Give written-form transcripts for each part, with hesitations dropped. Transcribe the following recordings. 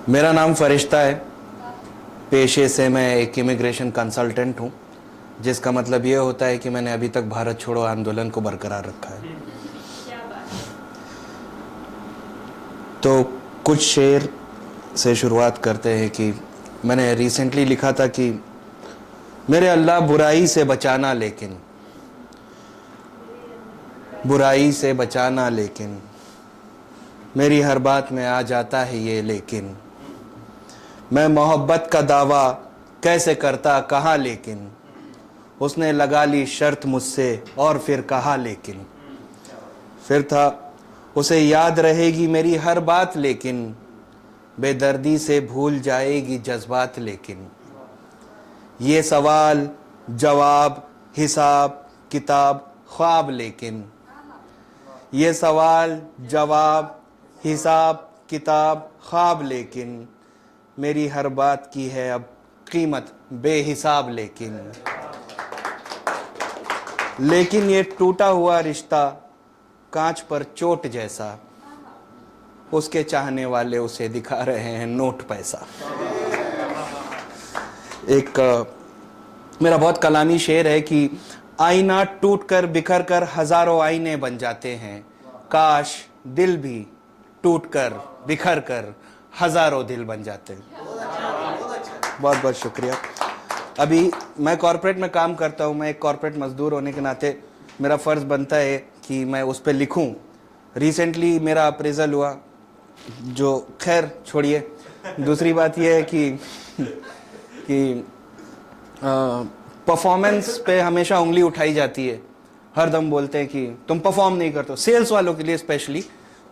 मेरा नाम फरिश्ता है। पेशे से मैं एक इमिग्रेशन कंसल्टेंट हूँ, जिसका मतलब ये होता है कि मैंने अभी तक भारत छोड़ो आंदोलन को बरकरार रखा है। तो कुछ शेर से शुरुआत करते हैं कि मैंने रिसेंटली लिखा था कि मेरे अल्लाह बुराई से बचाना, लेकिन बुराई से बचाना, लेकिन मेरी हर बात में आ जाता है ये लेकिन। मैं मोहब्बत का दावा कैसे करता कहाँ, लेकिन उसने लगा ली शर्त मुझसे और फिर कहा लेकिन। फिर था उसे याद रहेगी मेरी हर बात, लेकिन बेदर्दी से भूल जाएगी जज्बात, लेकिन ये सवाल जवाब हिसाब किताब ख्वाब, लेकिन ये सवाल जवाब हिसाब किताब ख्वाब, लेकिन मेरी हर बात की है अब कीमत बेहिसाब, लेकिन ये टूटा हुआ रिश्ता कांच पर चोट जैसा, उसके चाहने वाले उसे दिखा रहे हैं नोट पैसा। एक मेरा बहुत कलामी शेर है कि आईना टूट कर बिखर कर हजारों आईने बन जाते हैं, काश दिल भी टूट कर बिखर कर हजारों दिल बन जाते हैं। बहुत बहुत शुक्रिया। अभी मैं कॉर्पोरेट में काम करता हूँ। मैं एक कॉर्पोरेट मजदूर होने के नाते मेरा फ़र्ज़ बनता है कि मैं उस पर लिखूँ। रिसेंटली मेरा अप्रेज़ल हुआ, जो खैर छोड़िए। दूसरी बात यह है कि परफॉर्मेंस पे हमेशा उंगली उठाई जाती है। हर दम बोलते हैं कि तुम परफॉर्म नहीं करते हो। सेल्स वालों के लिए स्पेशली,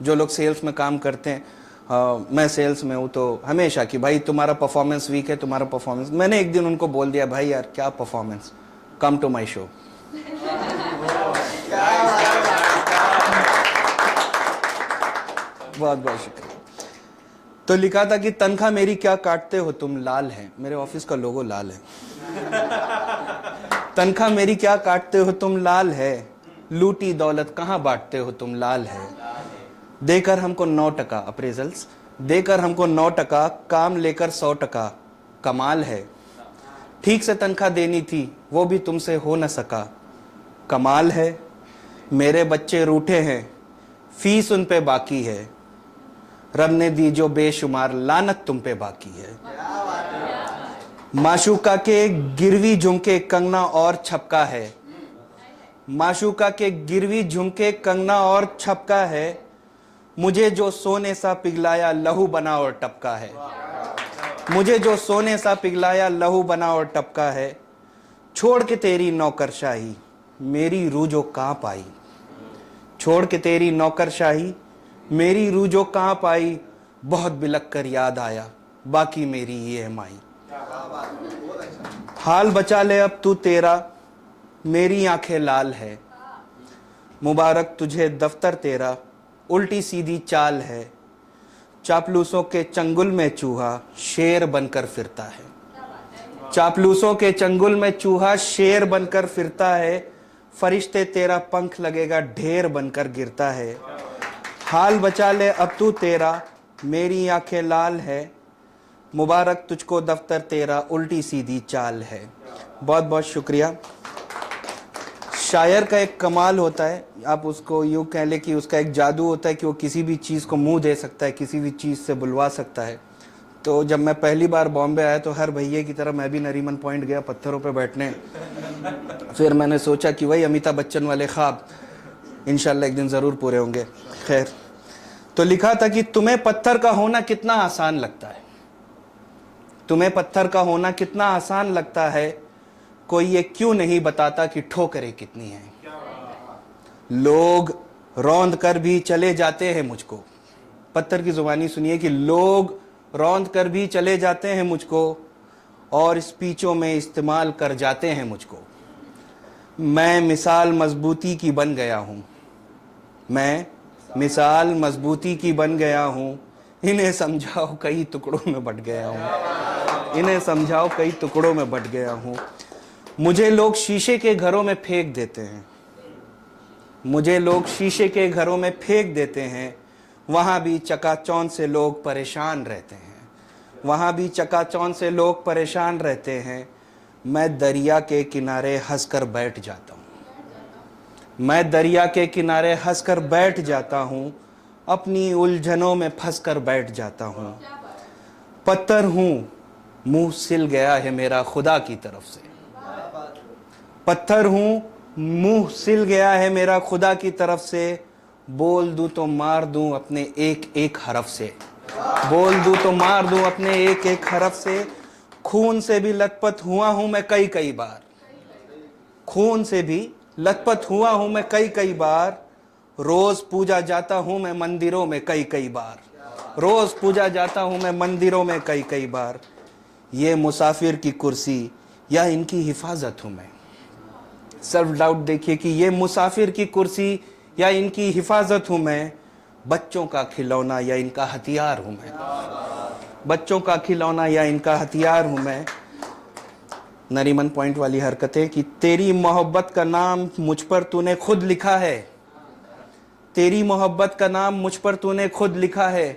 जो लोग सेल्स में काम करते हैं, मैं सेल्स में हूँ, तो हमेशा कि भाई तुम्हारा परफॉर्मेंस वीक है, तुम्हारा परफॉर्मेंस। मैंने एक दिन उनको बोल दिया, भाई यार क्या performance, come to my show. बहुत बहुत शुक्रिया। तो लिखा था कि तनख्वाह मेरी क्या काटते हो तुम लाल है। मेरे ऑफिस का लोगो लाल है। तनख्वाह मेरी क्या काटते हो तुम लाल है, लूटी दौलत कहाँ बांटते हो तुम लाल है। देकर हमको 9% अप्रेजल्स, देकर हमको 9%, काम लेकर 100%, कमाल है। ठीक से तनख्वाह देनी थी वो भी तुमसे हो न सका, कमाल है। मेरे बच्चे रूठे हैं फीस उन पे बाकी है, रब ने दी जो बेशुमार लानत तुम पे बाकी है। माशूका के गिरवी झुमके कंगना और छपका है, माशूका के गिरवी झुमके कंगना और छपका है। मुझे जो सोने सा पिघलाया लहू बना और टपका है, मुझे जो सोने सा पिघलाया लहू बना और टपका है। छोड़ के तेरी नौकरशाही मेरी रूह जो कांप आई, छोड़ के तेरी नौकरशाही मेरी रूह जो कांप आई। बहुत बिलक कर याद आया बाकी मेरी EMI। हाल बचा ले अब तू तेरा मेरी आंखें लाल है, मुबारक तुझे दफ्तर तेरा उल्टी सीधी चाल है। चापलूसों के चंगुल में चूहा शेर बनकर फिरता है, चापलूसों के चंगुल में चूहा शेर बनकर फिरता है। फरिश्ते तेरा पंख लगेगा ढेर बनकर गिरता है। हाल बचा ले अब तू तेरा मेरी आंखें लाल है, मुबारक तुझको दफ्तर तेरा उल्टी सीधी चाल है। बहुत बहुत शुक्रिया। शायर का एक कमाल होता है, आप उसको यूँ कह ले कि उसका एक जादू होता है कि वो किसी भी चीज़ को मुंह दे सकता है, किसी भी चीज़ से बुलवा सकता है। तो जब मैं पहली बार बॉम्बे आया तो हर भैया की तरह मैं भी नरीमन पॉइंट गया पत्थरों पे बैठने। फिर मैंने सोचा कि वही अमिताभ बच्चन वाले ख्वाब इंशाल्लाह एक दिन ज़रूर पूरे होंगे। खैर, तो लिखा था कि तुम्हें पत्थर का होना कितना आसान लगता है, तुम्हें पत्थर का होना कितना आसान लगता है, कोई ये क्यों नहीं बताता कि ठोकरें कितनी हैं। लोग रौंद कर भी चले जाते हैं मुझको, पत्थर की जुबानी सुनिए कि लोग रौंद कर भी चले जाते हैं मुझको, और स्पीचों में इस्तेमाल कर जाते हैं मुझको। मैं मिसाल मजबूती की बन गया हूँ, मैं मिसाल मजबूती की बन गया हूँ। इन्हें समझाओ कई टुकड़ों में बट गया हूँ, इन्हें समझाओ कई टुकड़ों में बट गया हूँ। मुझे लोग शीशे के घरों में फेंक देते हैं, मुझे लोग शीशे के घरों में फेंक देते हैं, वहाँ भी चकाचौंध से लोग परेशान रहते हैं। वहाँ भी चकाचौंध से लोग परेशान रहते हैं। मैं दरिया के किनारे हंसकर बैठ जाता हूँ, मैं दरिया के किनारे हंसकर बैठ जाता हूँ, अपनी उलझनों में फंसकर बैठ जाता हूँ। पत्थर हूँ, मुंह सिल गया है मेरा खुदा की तरफ से। पत्थर हूँ, मुंह सिल गया है मेरा खुदा की तरफ से। बोल दूं तो मार दूं अपने एक एक हरफ से, बोल दूं तो मार दूं अपने एक एक हरफ से। खून से भी लथपथ हुआ हूं मैं कई कई बार, खून से भी लथपथ हुआ हूं मैं कई कई बार। रोज पूजा जाता हूं मैं मंदिरों में कई कई बार, रोज पूजा जाता हूं मैं मंदिरों में कई कई बार। ये मुसाफिर की कुर्सी या इनकी हिफाजत हूं मैं। सेल्फ डाउट देखिए कि ये मुसाफिर की कुर्सी या इनकी हिफाजत हूं मैं। बच्चों का खिलौना या इनका हथियार हूं मैं, बच्चों का खिलौना या इनका हथियार हूं मैं। नरीमन पॉइंट वाली हरकतें कि तेरी मोहब्बत का नाम मुझ पर तूने खुद लिखा है, तेरी मोहब्बत का नाम मुझ पर तूने खुद लिखा है।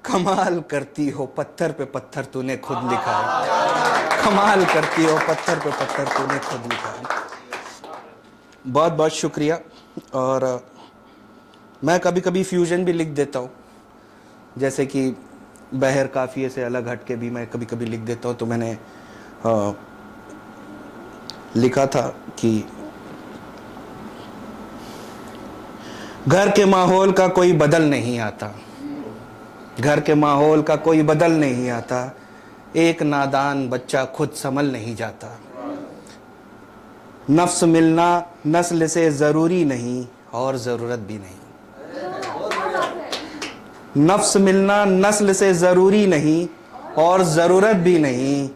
कमाल करती हो पत्थर पे पत्थर तूने खुद लिखा है, कमाल करती हो पत्थर पे पत्थर तूने खुद लिखा है। बहुत बहुत शुक्रिया। और मैं कभी कभी फ्यूजन भी लिख देता हूँ, जैसे कि बहर काफ़िए से अलग हट के भी मैं कभी कभी लिख देता हूँ। तो मैंने लिखा था कि घर के माहौल का कोई बदल नहीं आता, घर के माहौल का कोई बदल नहीं आता। एक नादान बच्चा खुद संभल नहीं जाता। नफ्स मिलना नस्ल से ज़रूरी नहीं और ज़रूरत भी नहीं, नफ्स मिलना नस्ल से ज़रूरी नहीं और ज़रूरत भी नहीं।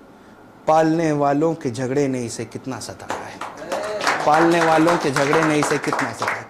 पालने वालों के झगड़े ने इसे कितना सताया है, पालने वालों के झगड़े ने इसे कितना सताया।